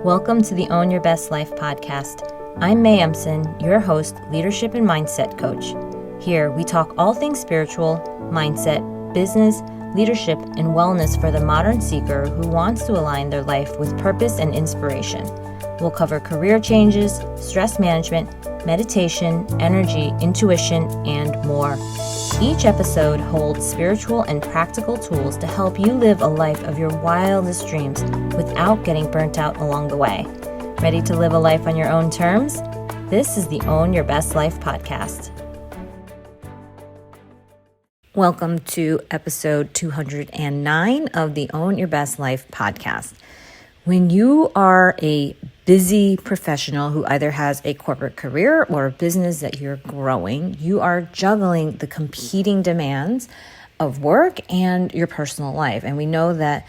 Welcome to the Own Your Best Life podcast. I'm May Emson, your host, leadership and mindset coach. Here, we talk all things spiritual, mindset, business, leadership, and wellness for the modern seeker who wants to align their life with purpose and inspiration. We'll cover career changes, stress management, meditation, energy, intuition, and more. Each episode holds spiritual and practical tools to help you live a life of your wildest dreams without getting burnt out along the way. Ready to live a life on your own terms? This is the Own Your Best Life podcast. Welcome to episode 209 of the Own Your Best Life podcast. When you are a busy professional who either has a corporate career or a business that you're growing, you are juggling the competing demands of work and your personal life. And we know that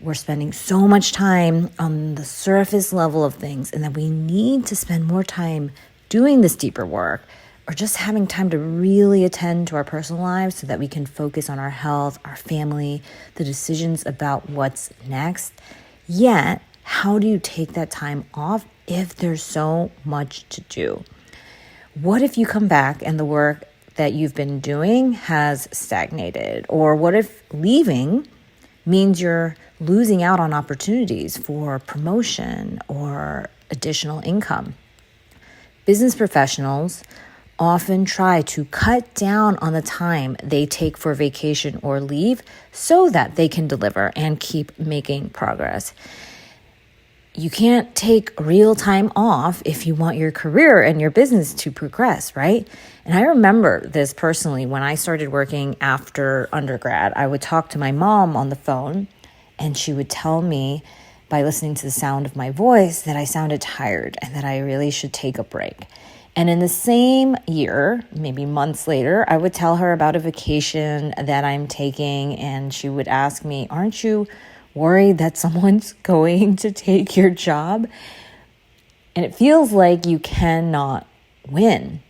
we're spending so much time on the surface level of things and that we need to spend more time doing this deeper work or just having time to really attend to our personal lives so that we can focus on our health, our family, the decisions about what's next. Yet, how do you take that time off if there's so much to do? What if you come back and the work that you've been doing has stagnated? Or what if leaving means you're losing out on opportunities for promotion or additional income? Business professionals often try to cut down on the time they take for vacation or leave so that they can deliver and keep making progress. You can't take real time off if you want your career and your business to progress, right? And I remember this personally when I started working after undergrad. I would talk to my mom on the phone and she would tell me by listening to the sound of my voice that I sounded tired and that I really should take a break. And in the same year, maybe months later, I would tell her about a vacation that I'm taking and she would ask me, "Aren't you worried that someone's going to take your job?" And it feels like you cannot win.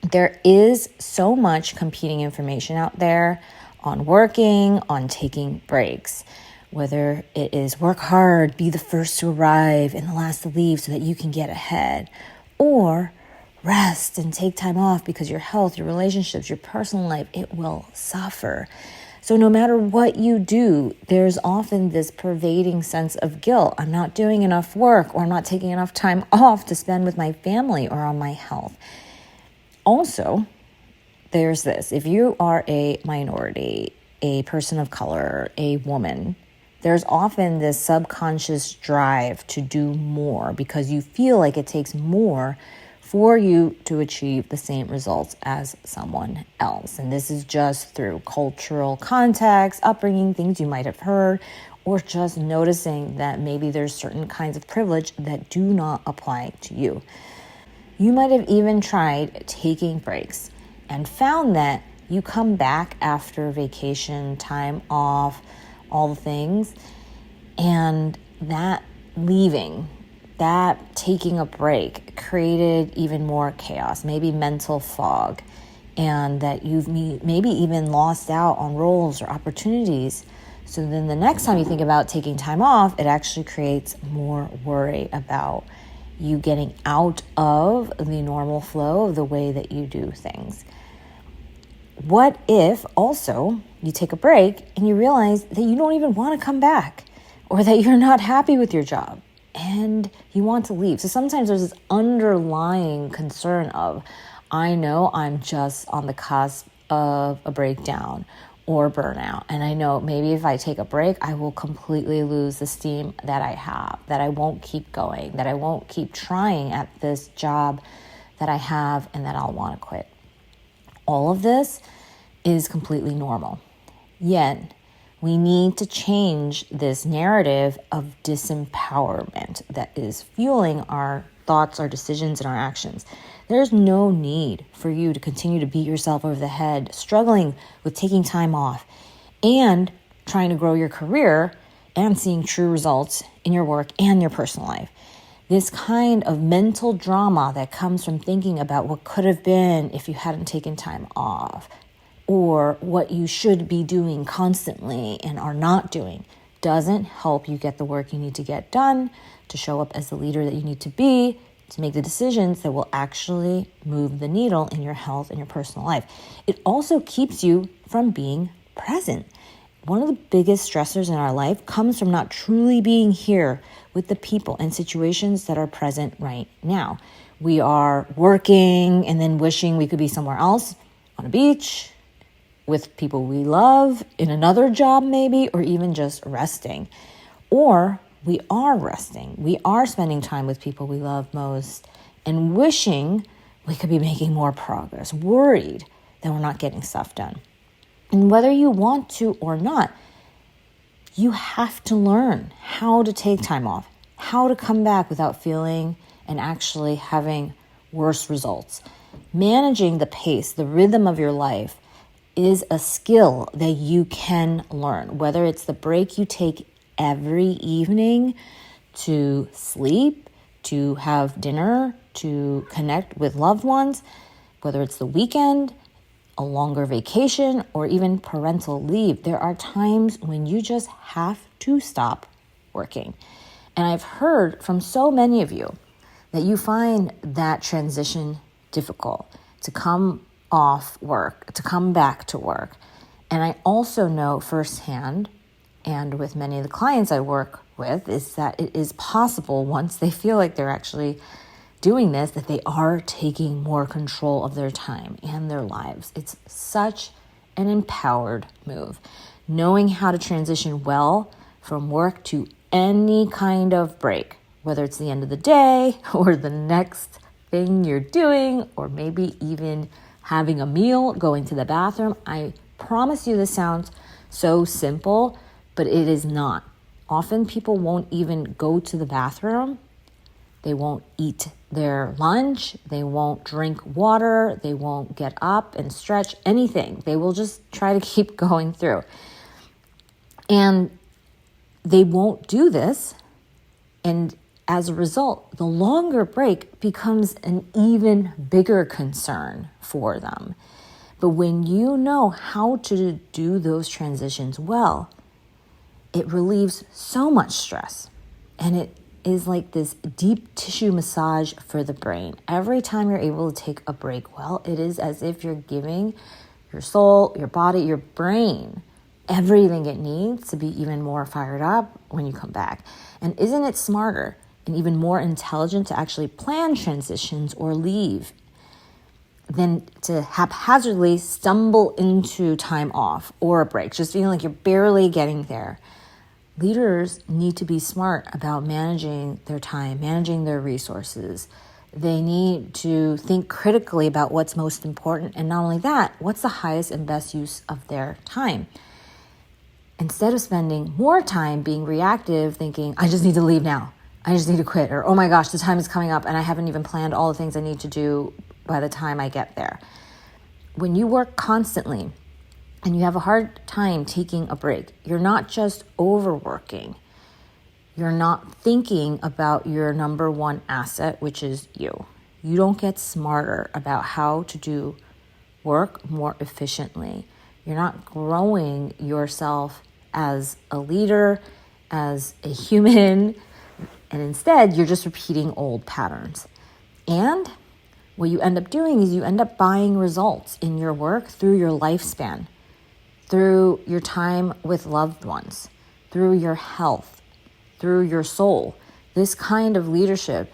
There is so much competing information out there on working, on taking breaks. Whether it is work hard, be the first to arrive and the last to leave so that you can get ahead, or rest and take time off because your health, your relationships, your personal life, it will suffer. So no matter what you do, there's often this pervading sense of guilt. I'm not doing enough work, or I'm not taking enough time off to spend with my family or on my health. Also, there's this. If you are a minority, a person of color, a woman, there's often this subconscious drive to do more because you feel like it takes more for you to achieve the same results as someone else. And this is just through cultural context, upbringing, things you might have heard, or just noticing that maybe there's certain kinds of privilege that do not apply to you. You might have even tried taking breaks and found that you come back after vacation, time off, all the things, and that leaving, that taking a break created even more chaos, maybe mental fog, and that you've maybe even lost out on roles or opportunities. So then the next time you think about taking time off, it actually creates more worry about you getting out of the normal flow of the way that you do things. What if also you take a break and you realize that you don't even want to come back, or that you're not happy with your job and you want to leave? So sometimes there's this underlying concern of, I know I'm just on the cusp of a breakdown or burnout. And I know maybe if I take a break, I will completely lose the steam that I have, that I won't keep going, that I won't keep trying at this job that I have, and that I'll want to quit. All of this is completely normal. Yet, we need to change this narrative of disempowerment that is fueling our thoughts, our decisions, and our actions. There's no need for you to continue to beat yourself over the head, struggling with taking time off and trying to grow your career and seeing true results in your work and your personal life. This kind of mental drama that comes from thinking about what could have been if you hadn't taken time off, or what you should be doing constantly and are not doing, doesn't help you get the work you need to get done to show up as the leader that you need to be, to make the decisions that will actually move the needle in your health and your personal life. It also keeps you from being present. One of the biggest stressors in our life comes from not truly being here with the people and situations that are present right now. We are working and then wishing we could be somewhere else, on a beach, with people we love, in another job maybe, or even just resting. Or we are resting. We are spending time with people we love most and wishing we could be making more progress, worried that we're not getting stuff done. And whether you want to or not, you have to learn how to take time off, how to come back without feeling and actually having worse results. Managing the pace, the rhythm of your life is a skill that you can learn, whether it's the break you take every evening to sleep, to have dinner, to connect with loved ones, whether it's the weekend, a longer vacation, or even parental leave. There are times when you just have to stop working. And I've heard from so many of you that you find that transition difficult to come off work, to come back to work. And I also know firsthand, and with many of the clients I work with, is that it is possible once they feel like they're actually doing this, that they are taking more control of their time and their lives. It's such an empowered move. Knowing how to transition well from work to any kind of break, whether it's the end of the day or the next thing you're doing, or maybe even having a meal, going to the bathroom. I promise you this sounds so simple, but it is not. Often people won't even go to the bathroom. They won't eat their lunch. They won't drink water. They won't get up and stretch, anything. They will just try to keep going through. And they won't do this. And as a result, the longer break becomes an even bigger concern for them. But when you know how to do those transitions well, it relieves so much stress. And it is like this deep tissue massage for the brain. Every time you're able to take a break well, it is as if you're giving your soul, your body, your brain everything it needs to be even more fired up when you come back. And isn't it smarter and even more intelligent to actually plan transitions or leave than to haphazardly stumble into time off or a break, just feeling like you're barely getting there? Leaders need to be smart about managing their time, managing their resources. They need to think critically about what's most important. And not only that, what's the highest and best use of their time? Instead of spending more time being reactive, thinking, I just need to leave now. I just need to quit. Or, oh my gosh, the time is coming up and I haven't even planned all the things I need to do by the time I get there. When you work constantly and you have a hard time taking a break, you're not just overworking. You're not thinking about your number one asset, which is you. You don't get smarter about how to do work more efficiently. You're not growing yourself as a leader, as a human, and instead you're just repeating old patterns. And what you end up doing is you end up buying results in your work through your lifespan, through your time with loved ones, through your health, through your soul. This kind of leadership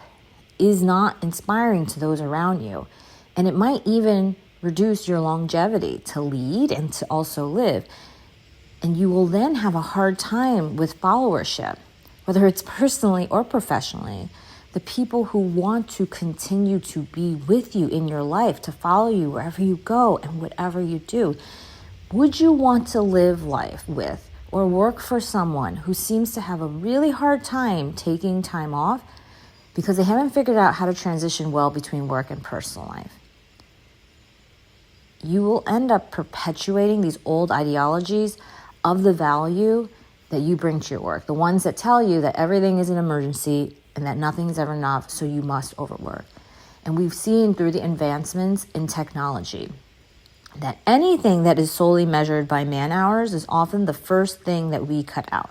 is not inspiring to those around you. And it might even reduce your longevity to lead and to also live. And you will then have a hard time with followership, whether it's personally or professionally. The people who want to continue to be with you in your life, to follow you wherever you go and whatever you do. Would you want to live life with or work for someone who seems to have a really hard time taking time off because they haven't figured out how to transition well between work and personal life? You will end up perpetuating these old ideologies of the value that you bring to your work, the ones that tell you that everything is an emergency and that nothing is ever enough, so you must overwork. And we've seen through the advancements in technology that anything that is solely measured by man hours is often the first thing that we cut out.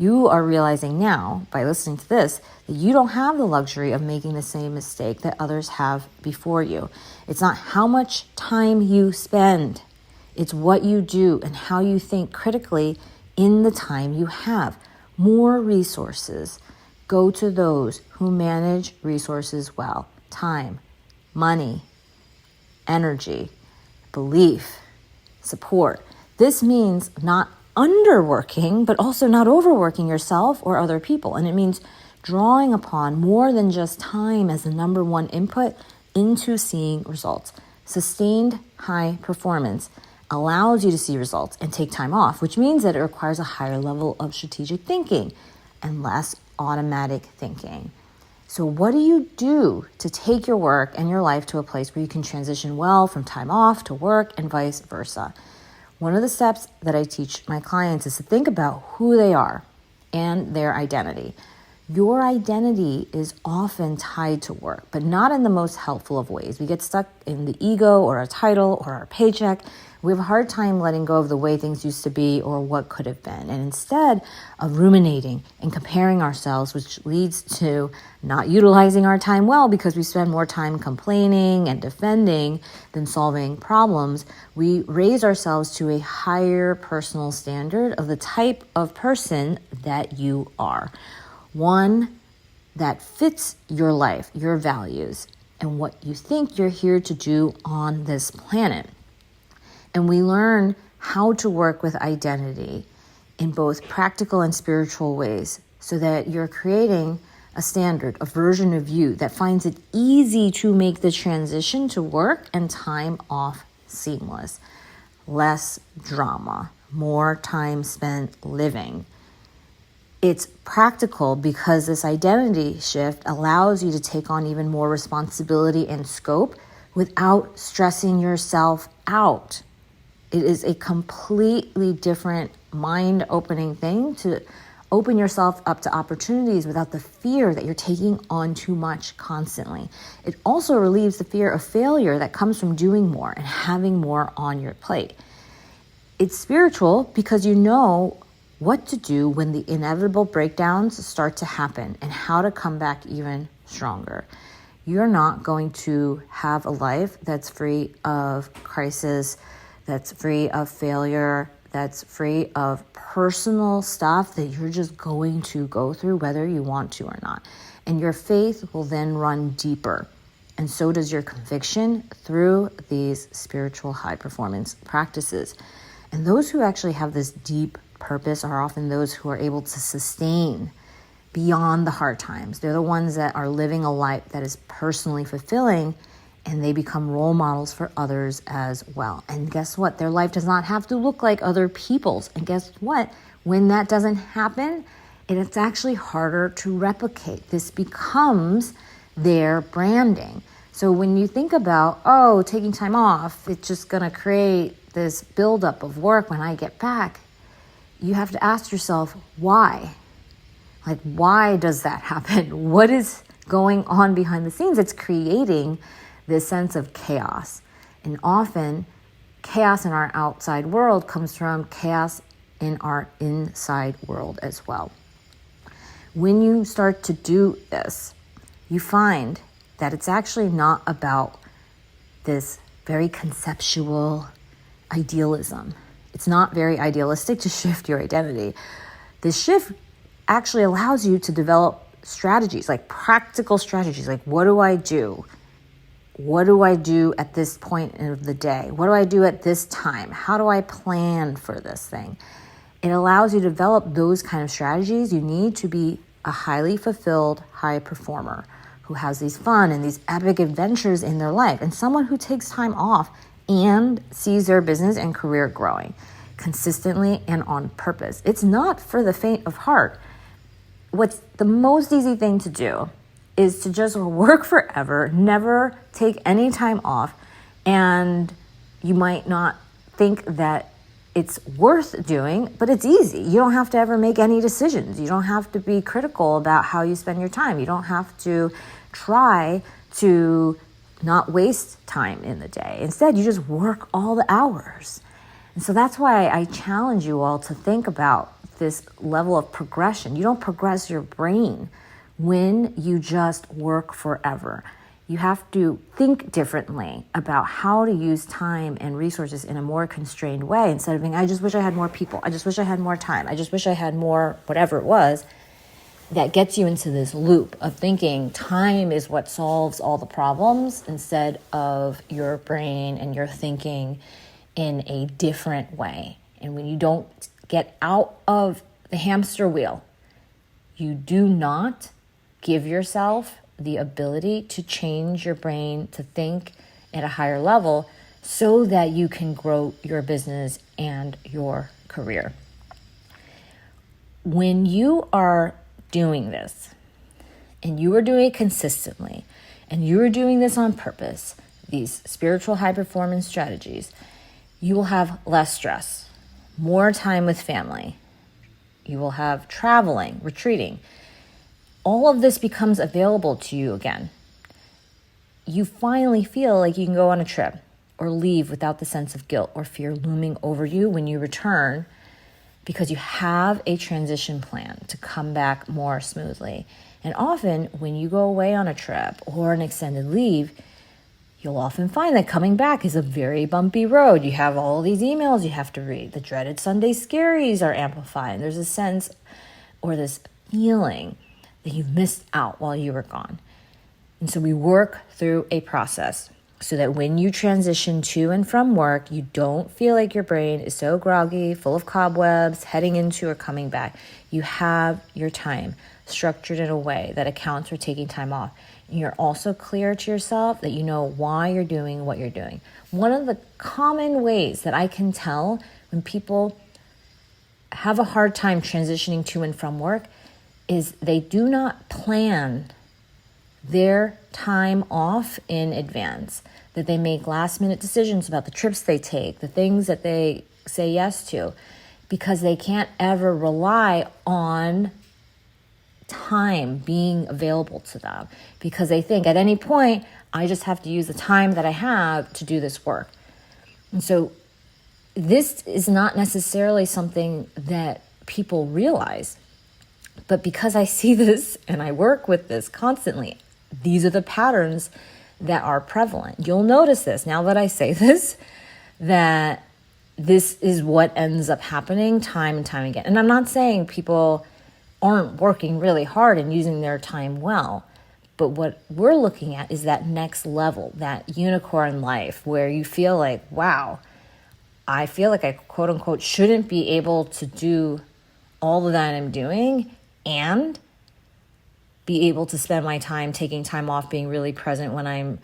You are realizing now, by listening to this, that you don't have the luxury of making the same mistake that others have before you. It's not how much time you spend. It's what you do and how you think critically in the time you have. More resources go to those who manage resources well. Time, money, energy, belief, support. This means not underworking, but also not overworking yourself or other people. And it means drawing upon more than just time as the number one input into seeing results. Sustained high performance allows you to see results and take time off, which means that it requires a higher level of strategic thinking and less automatic thinking. So what do you do to take your work and your life to a place where you can transition well from time off to work and vice versa? One of the steps that I teach my clients is to think about who they are and their identity. Your identity is often tied to work, but not in the most helpful of ways. We get stuck in the ego or our title or our paycheck. We have a hard time letting go of the way things used to be or what could have been. And instead of ruminating and comparing ourselves, which leads to not utilizing our time well because we spend more time complaining and defending than solving problems, we raise ourselves to a higher personal standard of the type of person that you are. One that fits your life, your values, and what you think you're here to do on this planet. And we learn how to work with identity in both practical and spiritual ways so that you're creating a standard, a version of you that finds it easy to make the transition to work and time off seamless. Less drama, more time spent living. It's practical because this identity shift allows you to take on even more responsibility and scope without stressing yourself out. It is a completely different mind-opening thing to open yourself up to opportunities without the fear that you're taking on too much constantly. It also relieves the fear of failure that comes from doing more and having more on your plate. It's spiritual because you know what to do when the inevitable breakdowns start to happen and how to come back even stronger. You're not going to have a life that's free of crisis, that's free of failure, that's free of personal stuff that you're just going to go through whether you want to or not. And your faith will then run deeper. And so does your conviction through these spiritual high performance practices. And those who actually have this deep purpose are often those who are able to sustain beyond the hard times. They're the ones that are living a life that is personally fulfilling, and they become role models for others as well. And guess what? Their life does not have to look like other people's. And guess what? When that doesn't happen, it's actually harder to replicate. This becomes their branding. So when you think about, taking time off, it's just going to create this buildup of work when I get back, you have to ask yourself, why? Like, why does that happen? What is going on behind the scenes? It's creating this sense of chaos. And often, chaos in our outside world comes from chaos in our inside world as well. When you start to do this, you find that it's actually not about this very conceptual idealism. It's not very idealistic to shift your identity. This shift actually allows you to develop strategies, like practical strategies, like what do I do? What do I do at this point of the day? What do I do at this time? How do I plan for this thing? It allows you to develop those kind of strategies you need to be a highly fulfilled high performer who has these fun and these epic adventures in their life, and someone who takes time off and sees their business and career growing consistently and on purpose. It's not for the faint of heart. What's the most easy thing to do is to just work forever, never take any time off, and you might not think that it's worth doing, but it's easy. You don't have to ever make any decisions. You don't have to be critical about how you spend your time. You don't have to try to not waste time in the day. Instead, you just work all the hours. And so that's why I challenge you all to think about this level of progression. You don't progress your brain when you just work forever. You have to think differently about how to use time and resources in a more constrained way instead of being, I just wish I had more people. I just wish I had more time. I just wish I had more, whatever it was. That gets you into this loop of thinking time is what solves all the problems instead of your brain and your thinking in a different way. And when you don't get out of the hamster wheel, you do not give yourself the ability to change your brain to think at a higher level so that you can grow your business and your career. When you are doing this, and you are doing it consistently, and you are doing this on purpose, these spiritual high performance strategies, you will have less stress, more time with family. You will have traveling, retreating. All of this becomes available to you again. You finally feel like you can go on a trip or leave without the sense of guilt or fear looming over you when you return, because you have a transition plan to come back more smoothly. And often when you go away on a trip or an extended leave, you'll often find that coming back is a very bumpy road. You have all these emails you have to read. The dreaded Sunday scaries are amplified. And there's a sense or this feeling that you've missed out while you were gone. And so we work through a process so that when you transition to and from work, you don't feel like your brain is so groggy, full of cobwebs, heading into or coming back. You have your time structured in a way that accounts for taking time off. And you're also clear to yourself that you know why you're doing what you're doing. One of the common ways that I can tell when people have a hard time transitioning to and from work is they do not plan their time off in advance, that they make last minute decisions about the trips they take, the things that they say yes to, because they can't ever rely on time being available to them, because they think at any point, I just have to use the time that I have to do this work. And so this is not necessarily something that people realize, but because I see this and I work with this constantly, these are the patterns that are prevalent. You'll notice this now that I say this, that this is what ends up happening time and time again. And I'm not saying people aren't working really hard and using their time well, but what we're looking at is that next level, that unicorn life where you feel like, wow, I feel like I quote unquote shouldn't be able to do all of that I'm doing and be able to spend my time taking time off, being really present when I'm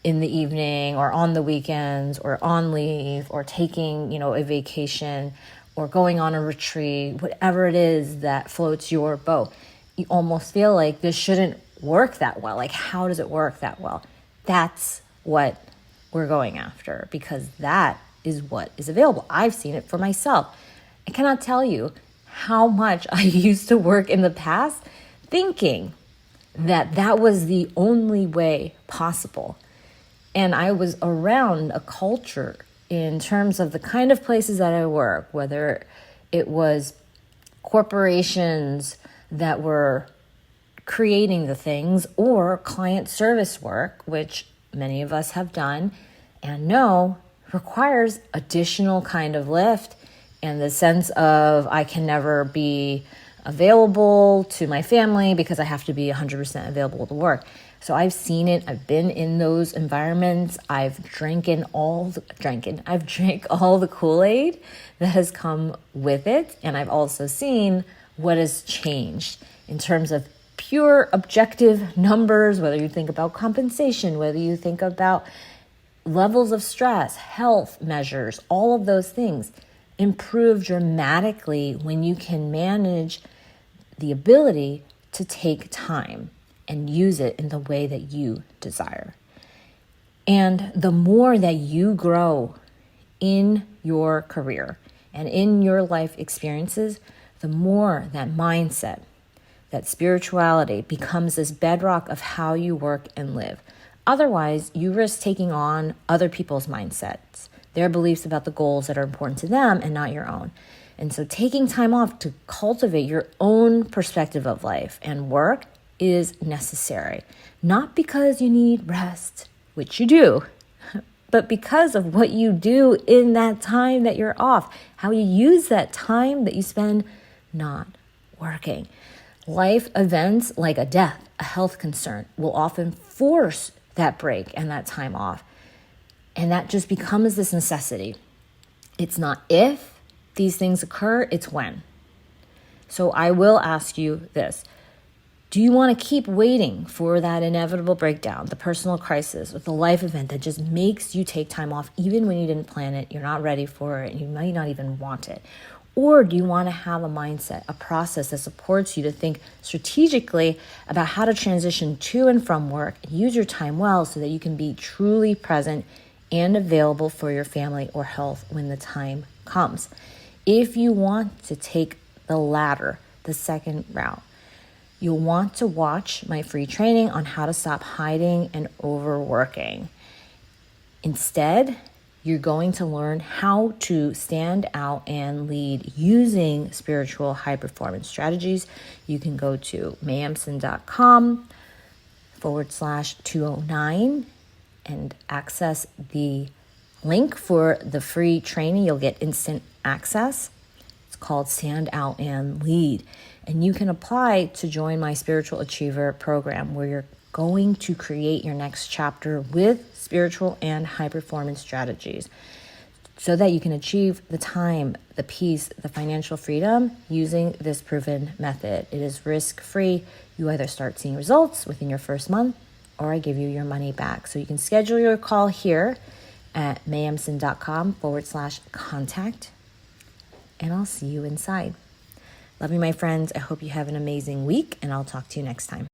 in the evening or on the weekends or on leave or taking, a vacation or going on a retreat, whatever it is that floats your boat. You almost feel like this shouldn't work that well. Like, how does it work that well? That's what we're going after, because that is what is available. I've seen it for myself. I cannot tell you how much I used to work in the past thinking that that was the only way possible. And I was around a culture in terms of the kind of places that I work, whether it was corporations that were creating the things or client service work, which many of us have done and know requires additional kind of lift and the sense of I can never be available to my family because I have to be 100% available to work. So I've seen it. I've been in those environments. I've drank all the Kool-Aid that has come with it. And I've also seen what has changed in terms of pure objective numbers, whether you think about compensation, whether you think about levels of stress, health measures, all of those things improve dramatically when you can manage the ability to take time and use it in the way that you desire. And the more that you grow in your career and in your life experiences, the more that mindset, that spirituality becomes this bedrock of how you work and live. Otherwise, you risk taking on other people's mindsets, their beliefs about the goals that are important to them and not your own. And so taking time off to cultivate your own perspective of life and work is necessary. Not because you need rest, which you do, but because of what you do in that time that you're off, how you use that time that you spend not working. Life events like a death, a health concern, will often force that break and that time off. And that just becomes this necessity. It's not if these things occur, it's when. So I will ask you this. Do you want to keep waiting for that inevitable breakdown, the personal crisis, or the life event that just makes you take time off even when you didn't plan it, you're not ready for it, and you might not even want it? Or do you want to have a mindset, a process that supports you to think strategically about how to transition to and from work and use your time well so that you can be truly present and available for your family or health when the time comes? If you want to take the latter, the second route, you'll want to watch my free training on how to stop hiding and overworking. Instead, you're going to learn how to stand out and lead using spiritual high performance strategies. You can go to mayamson.com/209 and access the link for the free training. You'll get instant access. It's called Stand Out and Lead. And you can apply to join my Spiritual Achiever program, where you're going to create your next chapter with spiritual and high performance strategies so that you can achieve the time, the peace, the financial freedom using this proven method. It is risk-free. You either start seeing results within your first month or I give you your money back. So you can schedule your call here at mayamson.com/contact, and I'll see you inside. Love you, my friends. I hope you have an amazing week, and I'll talk to you next time.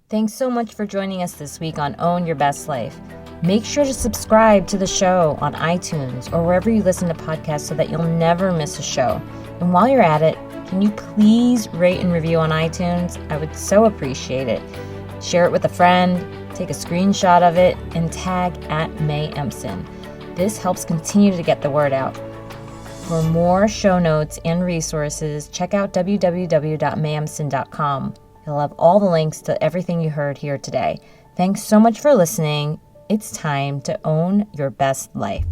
Thanks so much for joining us this week on Own Your Best Life. Make sure to subscribe to the show on iTunes or wherever you listen to podcasts so that you'll never miss a show. And while you're at it, can you please rate and review on iTunes? I would so appreciate it. Share it with a friend, take a screenshot of it, and tag @MayEmson. This helps continue to get the word out. For more show notes and resources, check out www.mayemson.com. You'll have all the links to everything you heard here today. Thanks so much for listening. It's time to own your best life.